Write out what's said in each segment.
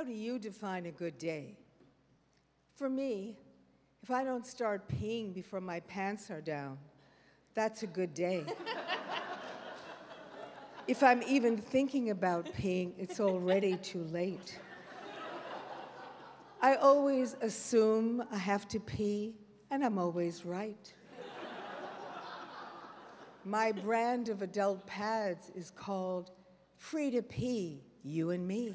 do you define a good day? For me, if I don't start peeing before my pants are down, that's a good day. If I'm even thinking about peeing, it's already too late. I always assume I have to pee, and I'm always right. My brand of adult pads is called Free to Pee, You and Me.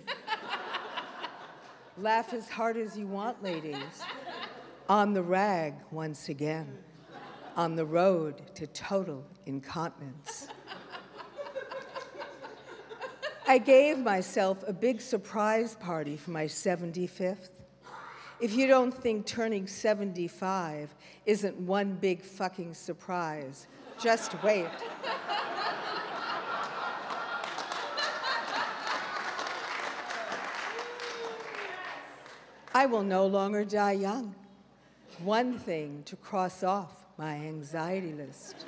Laugh as hard as you want, ladies. On the rag, once again. On the road to total incontinence. I gave myself a big surprise party for my 75th. If you don't think turning 75 isn't one big fucking surprise, just wait. I will no longer die young. One thing to cross off my anxiety list.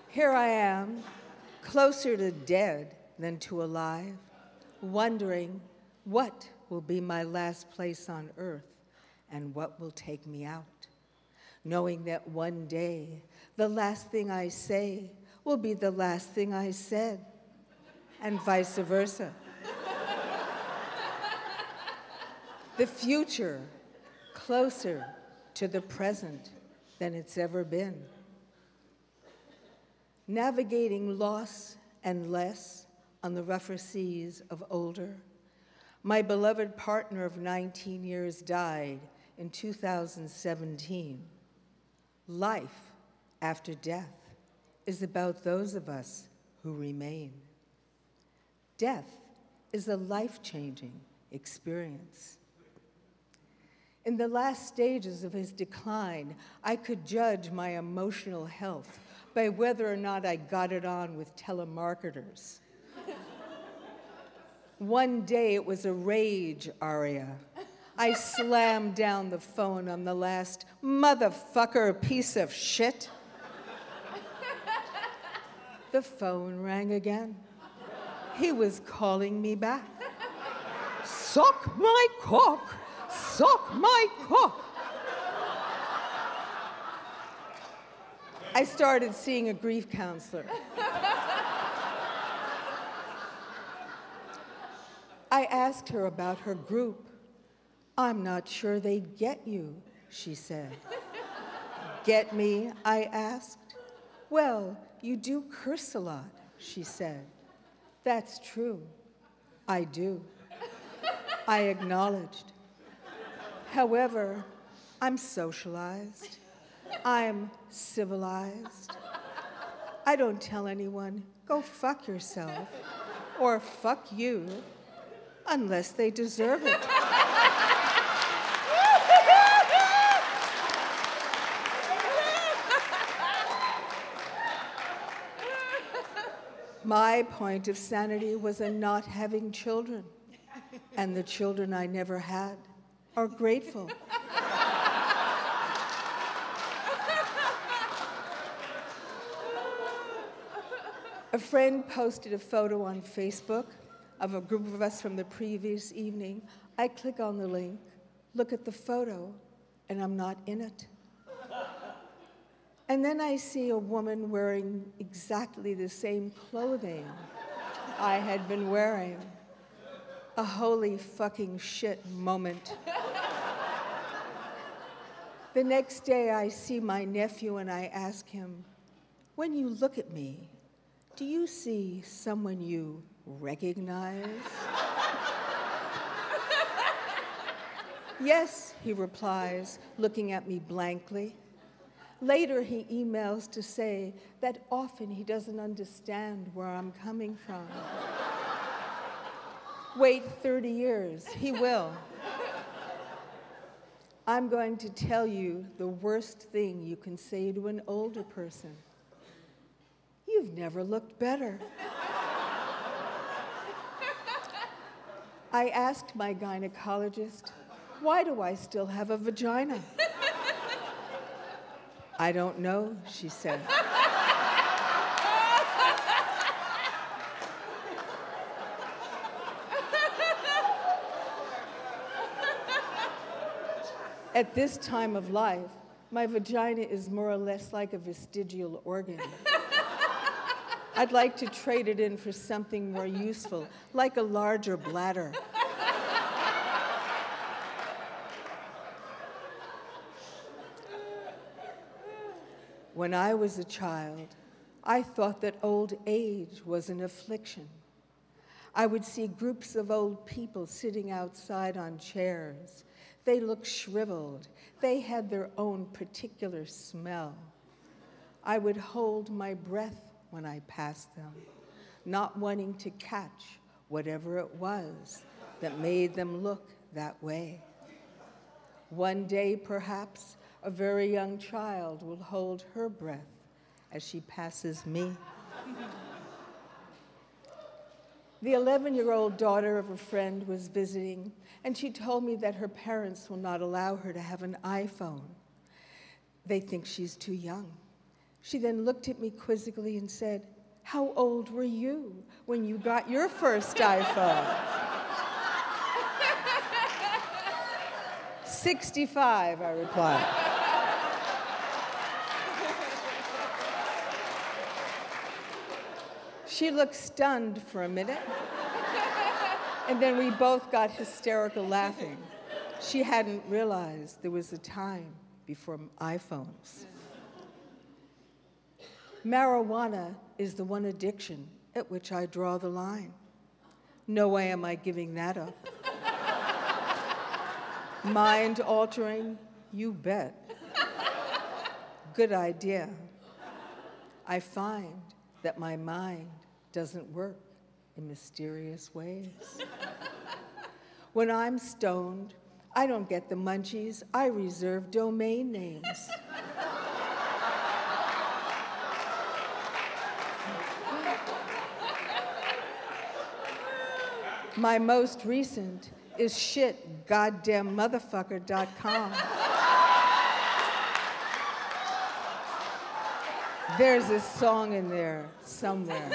Here I am, closer to dead than to alive, wondering what will be my last place on earth and what will take me out, knowing that one day the last thing I say will be the last thing I said, and vice versa. The future closer to the present than it's ever been. Navigating loss and less on the rougher seas of older, my beloved partner of 19 years died in 2017. Life after death is about those of us who remain. Death is a life-changing experience. In the last stages of his decline, I could judge my emotional health by whether or not I got it on with telemarketers. One day it was a rage aria. I slammed down the phone on the last motherfucker piece of shit. The phone rang again. He was calling me back. Suck my cock! Suck my cock! I started seeing a grief counselor. I asked her about her group. I'm not sure they'd get you, she said. Get me? I asked. Well, you do curse a lot, she said. That's true. I do. I acknowledged. However, I'm socialized. I'm civilized. I don't tell anyone, go fuck yourself, or fuck you, unless they deserve it. My point of sanity was in not having children, and the children I never had are grateful. A friend posted a photo on Facebook of a group of us from the previous evening. I click on the link, look at the photo, and I'm not in it. And then I see a woman wearing exactly the same clothing I had been wearing. A holy fucking shit moment. The next day I see my nephew and I ask him, when you look at me, do you see someone you recognize? Yes, he replies, looking at me blankly. Later, he emails to say that often he doesn't understand where I'm coming from. Wait 30 years, he will. I'm going to tell you the worst thing you can say to an older person. You've never looked better. I asked my gynecologist, why do I still have a vagina? I don't know, she said. At this time of life, my vagina is more or less like a vestigial organ. I'd like to trade it in for something more useful, like a larger bladder. When I was a child, I thought that old age was an affliction. I would see groups of old people sitting outside on chairs. They looked shriveled. They had their own particular smell. I would hold my breath when I passed them, not wanting to catch whatever it was that made them look that way. One day, perhaps, a very young child will hold her breath as she passes me. The 11-year-old daughter of a friend was visiting, and she told me that her parents will not allow her to have an iPhone. They think she's too young. She then looked at me quizzically and said, "How old were you when you got your first iPhone?" 65, I replied. She looked stunned for a minute, and then we both got hysterical laughing. She hadn't realized there was a time before iPhones. Marijuana is the one addiction at which I draw the line. No way am I giving that up. Mind altering? You bet. Good idea. I find that my mind doesn't work in mysterious ways. When I'm stoned, I don't get the munchies. I reserve domain names. My most recent is shitgoddammotherfucker.com. There's a song in there somewhere.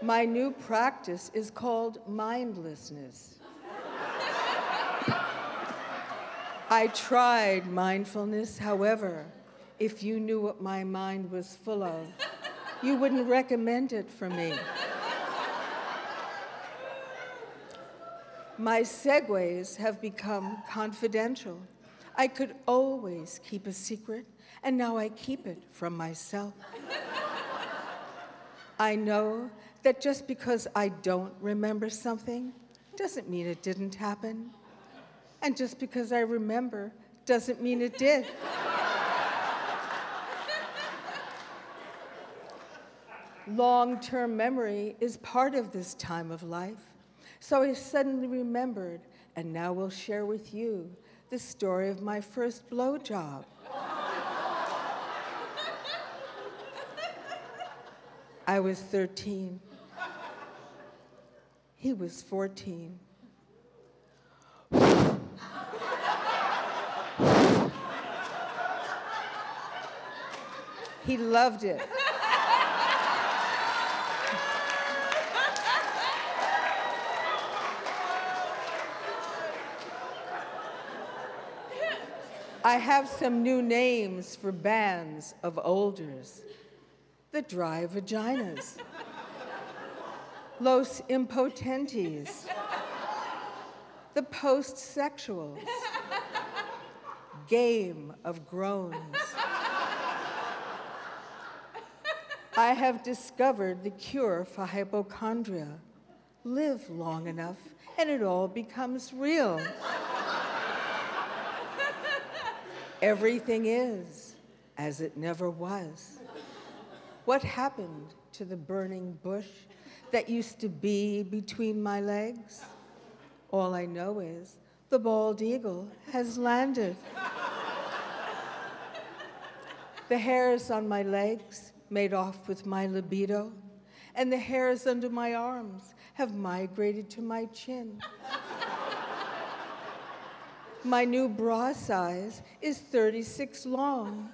My new practice is called mindlessness. I tried mindfulness, however, if you knew what my mind was full of, you wouldn't recommend it for me. My segues have become confidential. I could always keep a secret, and now I keep it from myself. I know that just because I don't remember something doesn't mean it didn't happen. And just because I remember doesn't mean it did. Long-term memory is part of this time of life. So I suddenly remembered, and now will share with you the story of my first blowjob. I was 13. He was 14. He loved it. I have some new names for bands of olders. The dry vaginas, los impotentes, the post-sexuals, game of groans. I have discovered the cure for hypochondria. Live long enough and it all becomes real. Everything is as it never was. What happened to the burning bush that used to be between my legs? All I know is the bald eagle has landed. The hairs on my legs made off with my libido, and the hairs under my arms have migrated to my chin. My new bra size is 36 long.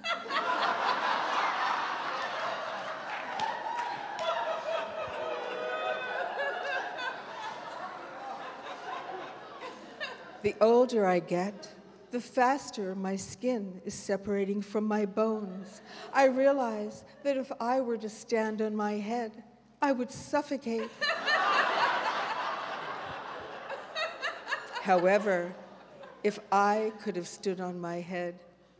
The older I get, the faster my skin is separating from my bones. I realize that if I were to stand on my head, I would suffocate. However, if I could have stood on my head,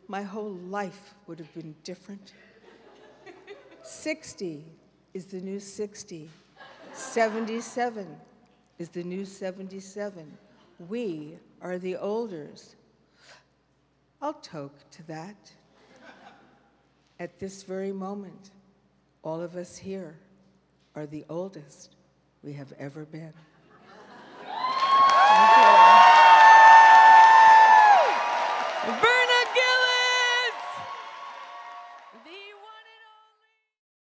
my whole life would have been different. 60 is the new 60. 77 is the new 77. We are the olders. I'll toke to that. At this very moment, all of us here are the oldest we have ever been.